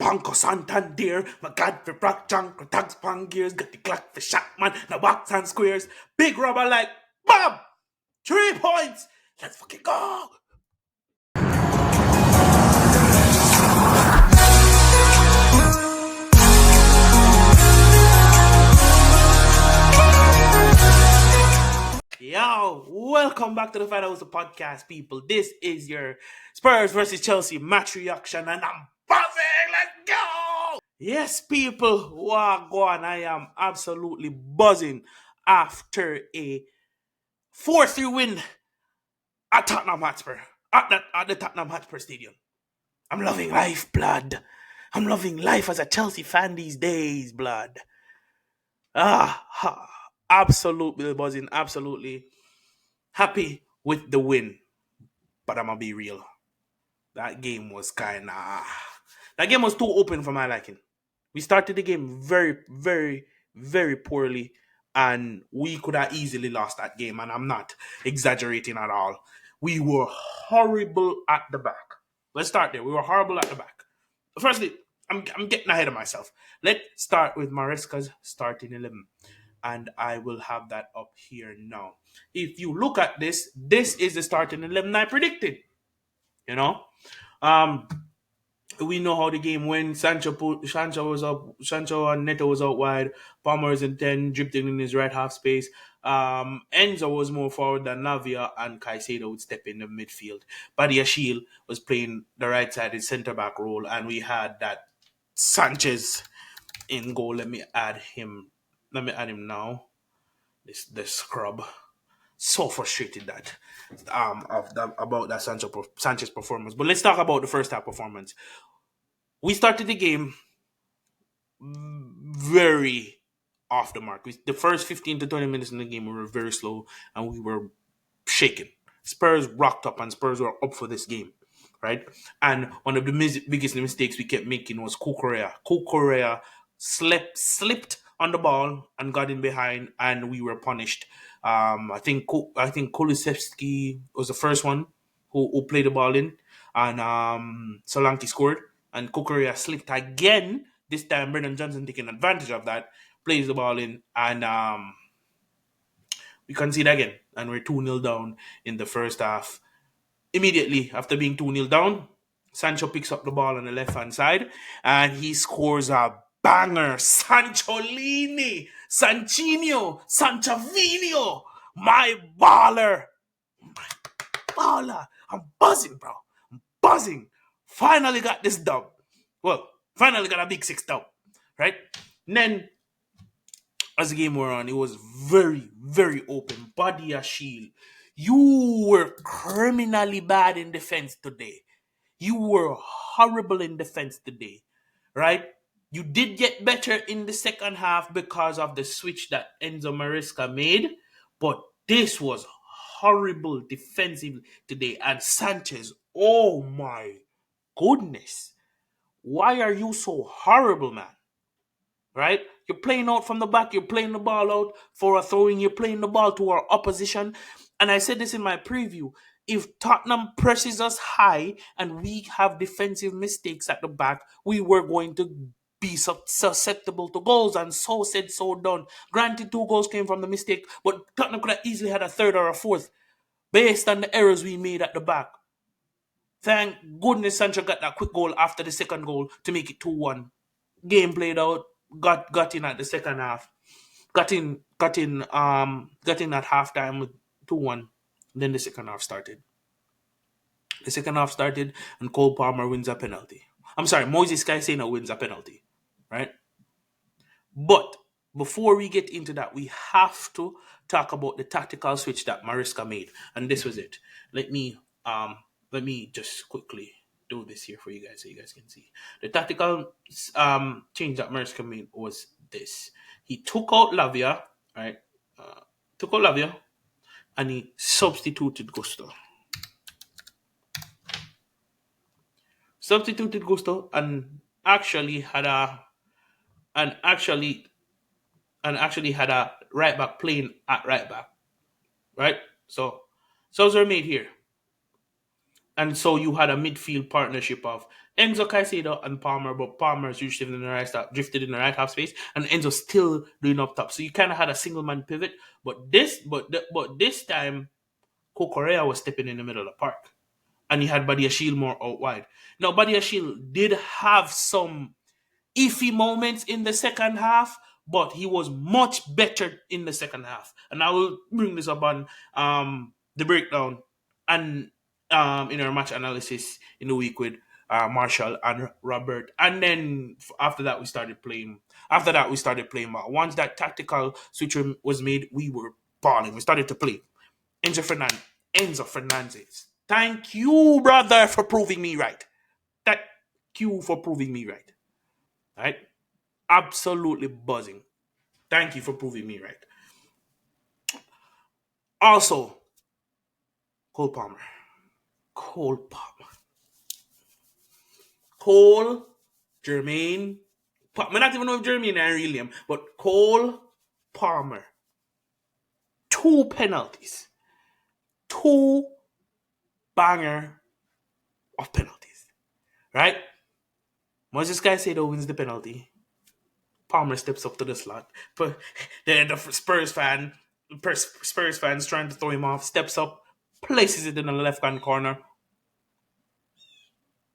Panko Santander, my God for Brock Junk, tags pan gears, got the clock for shot man, now walks and squares, big rubber like BAM! 3 points! Let's fucking go! Yo, welcome back to the Fight House podcast, people. This is your Spurs versus Chelsea match reaction, and I'm buzzing. Let's go! Yes, people, wagwan. I am absolutely buzzing after a 4-3 win at Tottenham Hotspur, at the Tottenham Hotspur Stadium. I'm loving life, blood. I'm loving life as a Chelsea fan these days, blood. Absolutely buzzing, absolutely happy with the win, but I'm gonna be real. That game was that game was too open for my liking. We started the game very, very, very poorly, and we could have easily lost that game. And I'm not exaggerating at all. We were horrible at the back. Let's start there. We were horrible at the back. Firstly, I'm getting ahead of myself. Let's start with Maresca's starting 11. And I will have that up here now. If you look at this, this is the starting 11 I predicted. You know, we know how the game went. Sancho was up. Sancho and Neto was out wide. Palmer is in 10, drifting in his right half space. Enzo was more forward than Lavia, and Caicedo would step in the midfield. Badiashile was playing the right side, his centre back role, and we had that Sanchez in goal. Let me add him now. This scrub. So frustrated about that Sanchez performance. But let's talk about the first half performance. We started the game very off the mark. The first 15 to 20 minutes in the game, we were very slow and we were shaken. Spurs rocked up and Spurs were up for this game, right? And one of the biggest mistakes we kept making was Kukurea slipped on the ball and got in behind, and we were punished. I think Kulusevski was the first one who played the ball in, and Solanke scored, and Kukurea slipped again. This time, Brendan Johnson taking advantage of that, plays the ball in, and we concede again, and we're 2-0 down in the first half. Immediately after being 2-0 down, Sancho picks up the ball on the left-hand side, and he scores a banger. Sancholini, Sanchino, Sanchavinio, my baller. I'm buzzing, bro. I'm buzzing. Finally got this dub. Well, finally got a big 6 dub, right? And then, as the game went on, it was very, very open. Badiashile, you were criminally bad in defense today. You were horrible in defense today, right? You did get better in the second half because of the switch that Enzo Maresca made, but this was horrible defensively today. And Sanchez, oh my goodness. Why are you so horrible, man? Right? You're playing out from the back. You're playing the ball out for a throwing. You're playing the ball to our opposition. And I said this in my preview. If Tottenham presses us high and we have defensive mistakes at the back, we were going to be susceptible to goals. And so said, so done. Granted, 2 goals came from the mistake, but Tottenham could have easily had a third or a fourth based on the errors we made at the back. Thank goodness Sancho got that quick goal after the second goal to make it 2-1. Game played out. Got in at the second half. Got in at halftime with 2-1. Then the second half started. And Cole Palmer wins a penalty. I'm sorry, Moises Caicedo wins a penalty. Right? But before we get into that, we have to talk about the tactical switch that Maresca made. And this was it. Let me just quickly do this here for you guys so you guys can see. The tactical change that Maresca made was this. He took out Lavia, right? And he substituted Gusto. And actually had a right back playing at right back. Right? So subs were made here. And so you had a midfield partnership of Enzo Caicedo and Palmer, but Palmer's drifted in the right half space, and Enzo still doing up top. So you kind of had a single man pivot, but this time, Correa was stepping in the middle of the park, and he had Badia Shield more out wide. Now Badia Shield did have some iffy moments in the second half, but he was much better in the second half. And I will bring this up on the breakdown and in our match analysis in the week with Marshall and Robert. And then after that, we started playing. After that, we started playing. Once that tactical switch was made, we were balling. We started to play. Enzo Fernandez. Thank you, brother, for proving me right. Thank you for proving me right. Right? Absolutely buzzing. Thank you for proving me right. Also, Cole Palmer. Cole Palmer. Cole, Jermaine. I not even know if Jermaine and William, but Cole Palmer. Two penalties. Two banger of penalties. Right? Once this guy said wins the penalty, Palmer steps up to the slot. But the Spurs fans trying to throw him off, steps up, places it in the left hand corner.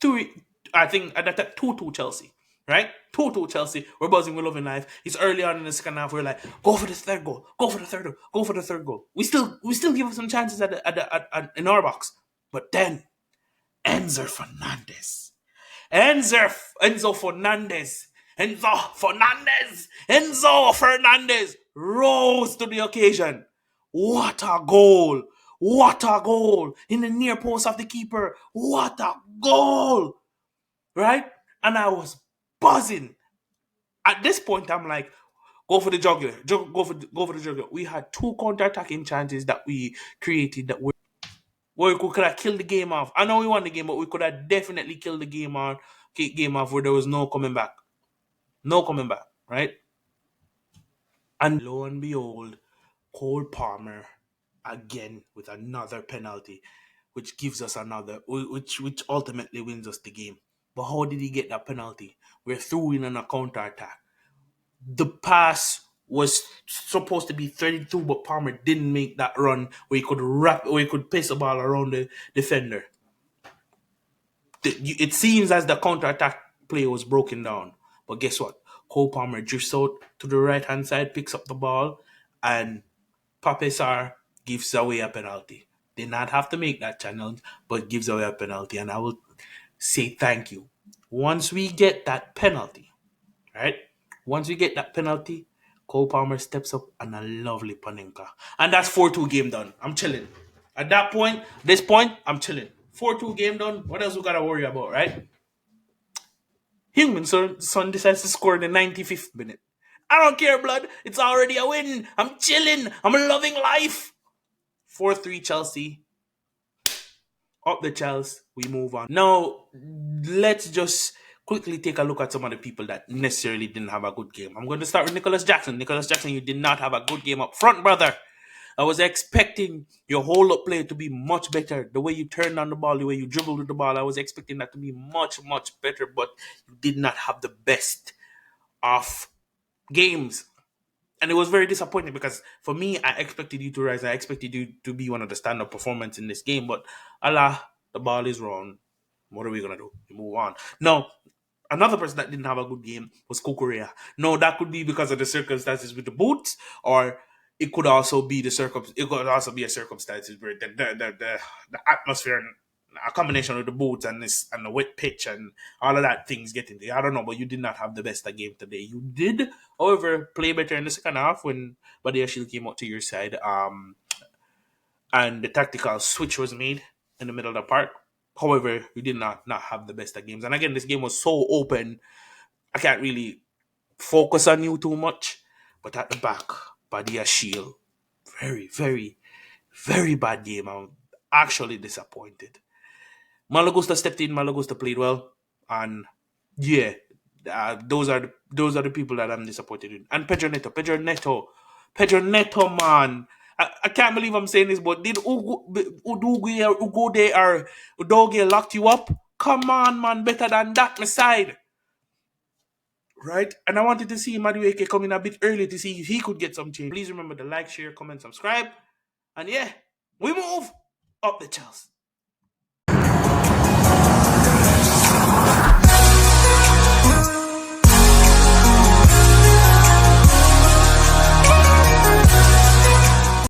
Two, I think at that 2-2 Chelsea, right? 2-2 Chelsea. We're buzzing, we're loving life. It's early on in the second half. We're like, go for the third goal, go for the third goal, go for the third goal. We still give us some chances in our box, but then Enzo Fernandez. Enzo Fernandez. Enzo Fernandez rose to the occasion. What a goal! What a goal! In the near post of the keeper. What a goal! Right? And I was buzzing. At this point, I'm like, go for the jugular. Go for the jugular. We had two counter-attacking chances that we created that were where we could have killed the game off. I know we won the game, but we could have definitely killed the game off where there was no coming back. No coming back, right? And lo and behold, Cole Palmer again with another penalty, which gives us another, which ultimately wins us the game. But how did he get that penalty? We're through in on a counter attack. The pass was supposed to be 32, but Palmer didn't make that run where he could pace the ball around the defender. It seems as the counter attack play was broken down. But guess what? Cole Palmer drifts out to the right hand side, picks up the ball, and Pape Sarr gives away a penalty. Did not have to make that challenge, but gives away a penalty. And I will say thank you. Once we get that penalty, right? Once we get that penalty, Cole Palmer steps up and a lovely Panenka. And that's 4-2 game done. I'm chilling. At that point, I'm chilling. 4-2 game done. What else we gotta worry about, right? Heung-min Son decides to score in the 95th minute. I don't care, blood. It's already a win. I'm chilling. I'm loving life. 4-3 Chelsea. Up the Chelsea. We move on. Now, let's just quickly take a look at some of the people that necessarily didn't have a good game. I'm going to start with Nicholas Jackson. Nicholas Jackson, you did not have a good game up front, brother. I was expecting your hold-up play to be much better. The way you turned on the ball, the way you dribbled with the ball, I was expecting that to be much, much better, but you did not have the best of games. And it was very disappointing because for me, I expected you to rise. I expected you to be one of the stand-up performance in this game, but Allah, the ball is wrong. What are we going to do? We move on. Now, another person that didn't have a good game was Kukurea. No, that could be because of the circumstances with the boots, or it could also be It could also be a circumstances where the atmosphere and a combination of the boots and the wet pitch and all of that things getting there. I don't know, but you did not have the best of game today. You did, however, play better in the second half when Badia Shield came out to your side. And the tactical switch was made in the middle of the park. However, you did not have the best of games. And again, this game was so open, I can't really focus on you too much. But at the back, Badia Shield, very, very, very bad game. I'm actually disappointed. Malagusta stepped in. Malagusta played well, and yeah, those are the people that I'm disappointed in. And Pedro Neto, man. I can't believe I'm saying this, but did Udogie or Udoge locked you up? Come on, man. Better than that, my side. Right? And I wanted to see Madueke come in a bit early to see if he could get some change. Please remember to like, share, comment, subscribe. And yeah, we move up the charts.